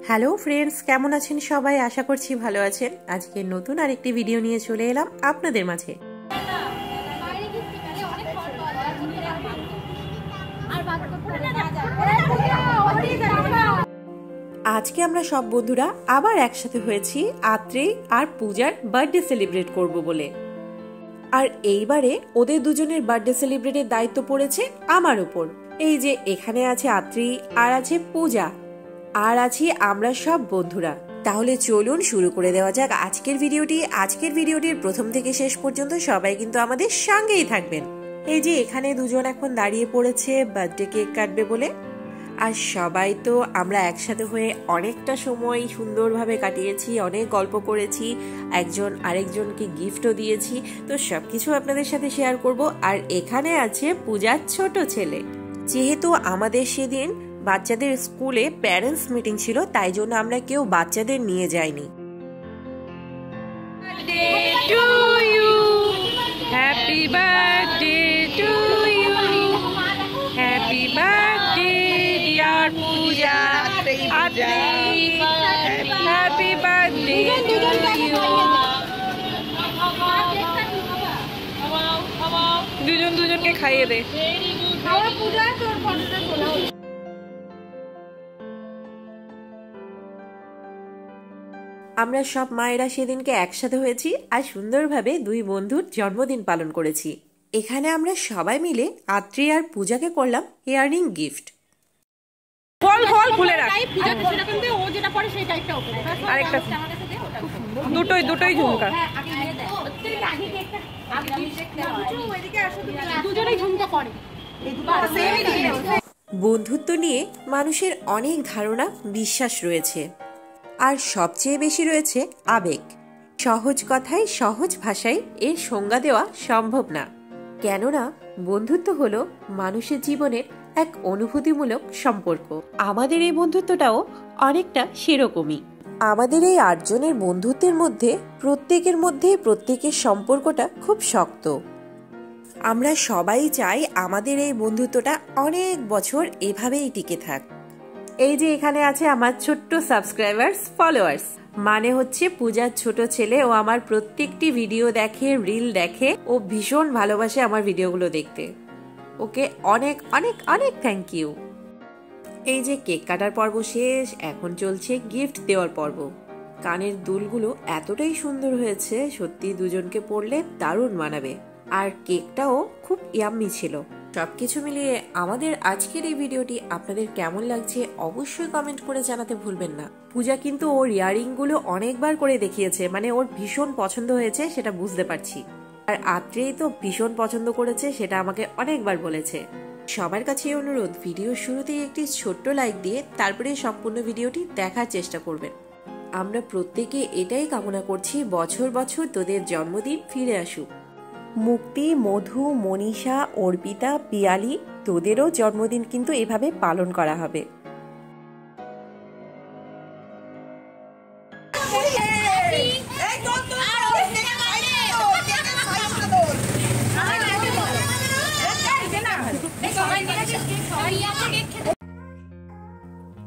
Hello friends, কেমন আছেন সবাই? আশা করছি ভালো আছেন। আজকে নতুন আরেকটি ভিডিও নিয়ে চলে এলাম আপনাদের মাঝে। আজকে আমরা সব বন্ধুরা আবার একসাথে হয়েছি আত্রে আর পূজার বার্থডে সেলিব্রেট করব বলে। আর এইবারে ওদের দুজনের বার্থডে সেলিব্রেটের দায়িত্ব পড়েছে আমার উপর। এই যে এখানে আছে আত্রি আর আছে পূজা আর আছি আমরা সব বন্ধুরা। তাহলে চলুন শুরু করে দেওয়া যাক আজকের ভিডিওটি। আজকের ভিডিওটির প্রথম থেকে শেষ পর্যন্ত সবাই কিন্তু আমাদের সঙ্গেই থাকবেন। এই যে এখানে দুজন এখন দাঁড়িয়ে পড়েছে বার্থডে কেক কাটবে বলে। আর সবাই তো আমরা একসাথে হয়ে অনেকটা সময় সুন্দরভাবে কাটিয়েছি, অনেক গল্প করেছি, একজন আরেকজনকে গিফটও দিয়েছি। তো সবকিছু আপনাদের সাথে শেয়ার করব। আর এখানে আছে পূজার ছোট ছেলে। যেহেতু আমাদের সেদিন বাচ্চাদের স্কুলে প্যারেন্টস মিটিং ছিল, তাই জন্য আমরা কেউ বাচ্চাদের নিয়ে যাইনি। Happy birthday to you, happy birthday dear Puja, happy birthday to you. দুজন দুজনকে খাইয়ে দে। আমরা সব মায়েরা সেদিনকে একসাথে হয়েছি আর সুন্দরভাবে দুই বন্ধুর জন্মদিন পালন করেছি। এখানে আমরা সবাই মিলে আত্রি আর পূজাকে করলাম ইয়াররিং গিফট। ফল ফল খুলে রাখ। আরেকটা দুটোই ঝুমকা। বন্ধুত্ব নিয়ে মানুষের অনেক ধারণা, বিশ্বাস রয়েছে, আর সবচেয়ে বেশি রয়েছে আবেগ। সহজ কথায় সহজ ভাষায় এর সংজ্ঞা দেওয়া সম্ভব না। কেননা বন্ধুত্ব হলো মানুষের জীবনের এক অনুভূতিমূলক সম্পর্ক। আমাদের এই বন্ধুত্বটাও অনেকটা সেরকমই। আমাদের এই 8 জনের বন্ধুত্বের মধ্যে প্রত্যেকের সম্পর্কটা খুব শক্ত। আমরা সবাই চাই আমাদের এই বন্ধুত্বটা অনেক বছর এভাবেই টিকে থাক। এই যে এখানে আছে আমার ছোট্ট সাবস্ক্রাইবার্স, ফলোয়ার্স, মানে হচ্ছে পূজার ছোট ছেলে। ও আমার প্রত্যেকটি ভিডিও দেখে, রিল দেখে, ও ভীষণ ভালোবাসে আমার ভিডিওগুলো দেখতে। ওকে অনেক অনেক অনেক থ্যাংক ইউ। এই যে কেক কাটার পর্ব শেষ, এখন চলছে গিফট দেওয়ার পর্ব। কানের দুলগুলো এতটাই সুন্দর হয়েছে, সত্যি দুজনকে পরলে দারুণ মানাবে। আর কেকটাও খুব ইয়াম্মি ছিল। সবকিছু মিলিয়ে আমাদের আজকের এই ভিডিওটি আপনাদের কেমন লাগছে অবশ্যই কমেন্ট করে জানাতে ভুলবেন না। পূজা কিন্তু ওর ইয়ারিং গুলো অনেকবার করে দেখিয়েছে, মানে ওর ভীষণ পছন্দ হয়েছে সেটা বুঝতে পারছি। আর আত্রেই তো ভীষণ পছন্দ করেছে, সেটা আমাকে অনেকবার বলেছে। সবার কাছে অনুরোধ, ভিডিও শুরুতেই একটি ছোট্ট লাইক দিয়ে তারপরে সম্পূর্ণ ভিডিওটি দেখার চেষ্টা করবেন। আমরা প্রত্যেকে এটাই কামনা করছি বছর বছর তোদের জন্মদিন ফিরে আসুক। মুক্তি, মধু, মনীষা, অর্পিতা, পিয়ালি, তোদেরও জন্মদিন কিন্তু এভাবে পালন করা হবে।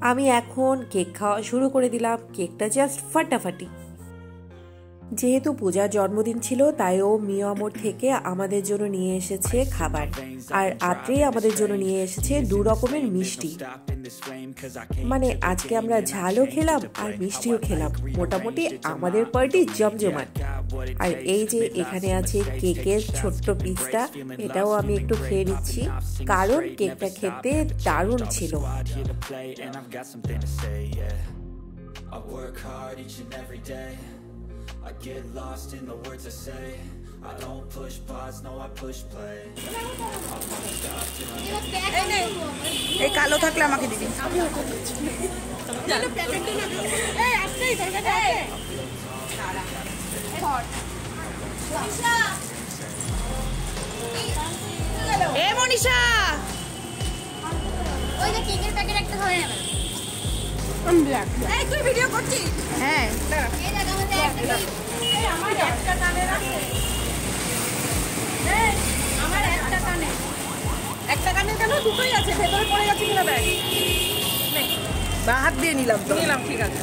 আমি এখন কেক খাওয়া শুরু করে দিলাম। কেকটা জাস্ট ফাটাফাটি। যেহেতু পূজার জন্মদিন ছিল, তাই ও মিয়ামোর থেকে আমাদের জন্য নিয়ে এসেছে খাবার, আর আত্রে আমাদের জন্য নিয়ে এসেছে 2 রকমের মিষ্টি। মানে আজকে আমরা ঝালও খেলাম আর মিষ্টিও খেলাম। মোটামুটি আমাদের পার্টি জমজমাট। আর এই যে এখানে আছে কেকের ছোট্ট পিসটা, এটাও আমি একটু খেয়ে নিচ্ছি, কারণ কেকটা খেতে দারুণ ছিল। I get lost in the words I say. I don't push pause, no I push play. এই কালো থাকলে আমাকে দিবি। এ মনীষা, ওই যে কেকের প্যাকেট একটা ধরে নেবে। এই তুই ভিডিও করছিস? হ্যাঁ, এই জায়গা মধ্যে একটা এই আমার একটা কানে রাখে। এই আমার একটা কানে কেন দুটোই আছে, ভেতরে পড়ে গেছে কিনা দেখ। বা হাত দিয়ে নিলাম তো নিলাম, ঠিক আছে।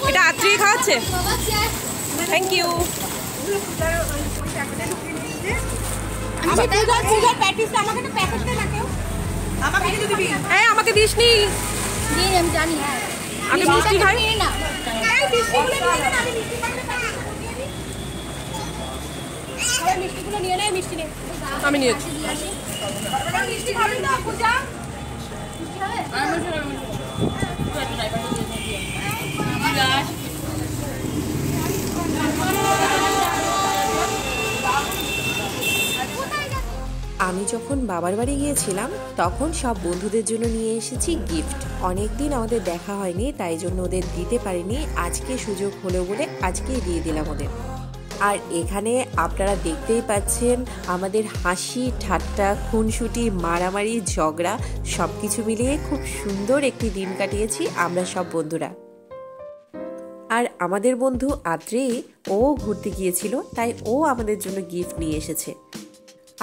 এটা আত্রি খাওয়াচ্ছে, থ্যাংক ইউ। আমাকে দিস নি, আমি জানি। আমি মিষ্টি খাই না, মিষ্টিগুলো নিয়ে নেয়, মিষ্টি নেই, আমি নিয়েছি। মিষ্টি খাবি না পূজা? আমি যখন বাবার বাড়ি গিয়েছিলাম তখন সব বন্ধুদের জন্য নিয়ে এসেছি গিফট। অনেকদিন আমাদের দেখা হয়নি, তাই জন্য ওদের দিতে পারিনি। আজকে সুযোগ হলো বলে আজকেই দিয়ে দিলাম ওদের। আর এখানে আপনারা দেখতেই পাচ্ছেন আমাদের হাসি ঠাট্টা, খুনসুটি, মারামারি, ঝগড়া সব কিছু মিলিয়ে খুব সুন্দর একটি দিন কাটিয়েছি আমরা সব বন্ধুরা। আর আমাদের বন্ধু আদ্রি, ও ঘুরতে গিয়েছিল, তাই ও আমাদের জন্য গিফট নিয়ে এসেছে।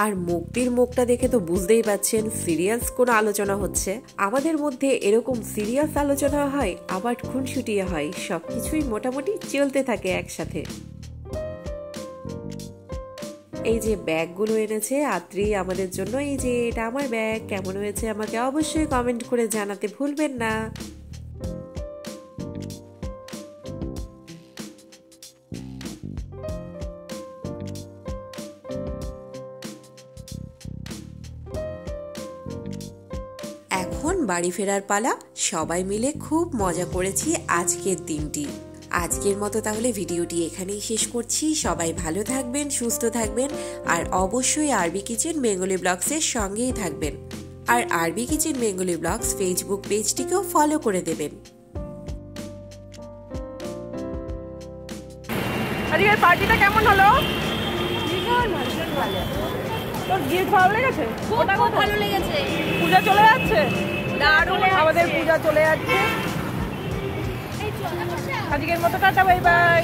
আর মুক্তির মুখটা দেখে তো বুঝতেই পাচ্ছেন সিরিয়াস কোনো আলোচনা হচ্ছে। আমাদের মধ্যে এরকম সিরিয়াস আলোচনা হয়, আবার খুনসুটিয়ে হয়, সবকিছুই মোটামুটি চলতে থাকে একসাথে। এই যে ব্যাগগুলো এনেছে আত্রি আমাদের জন্য, এই যে এটা আমার ব্যাগ, কেমন হয়েছে আমাকে অবশ্যই কমেন্ট করে জানাতে ভুলবেন না। এখন বাড়ি ফেরার পালা। সবাই মিলে খুব মজা করেছি আজকের দিনটি। আজকের মতো তাহলে ভিডিওটি এখানেই শেষ করছি। সবাই ভালো থাকবেন, সুস্থ থাকবেন, আর অবশ্যই আরবি কিচেন বেঙ্গলি ব্লগসের সঙ্গেই থাকবেন। আর আরবি কিচেন বেঙ্গলি ব্লগস ফেসবুক পেজটিকেও ফলো করে দেবেন। আজকের পার্টিটা কেমন হলো? তোর গিফট ভালো লেগেছে? খুব ভালো লেগেছে। পূজা চলে যাচ্ছে, দারুণ, আমাদের পূজা চলে যাচ্ছে। আজকের মতো টাটা, বাই বাই।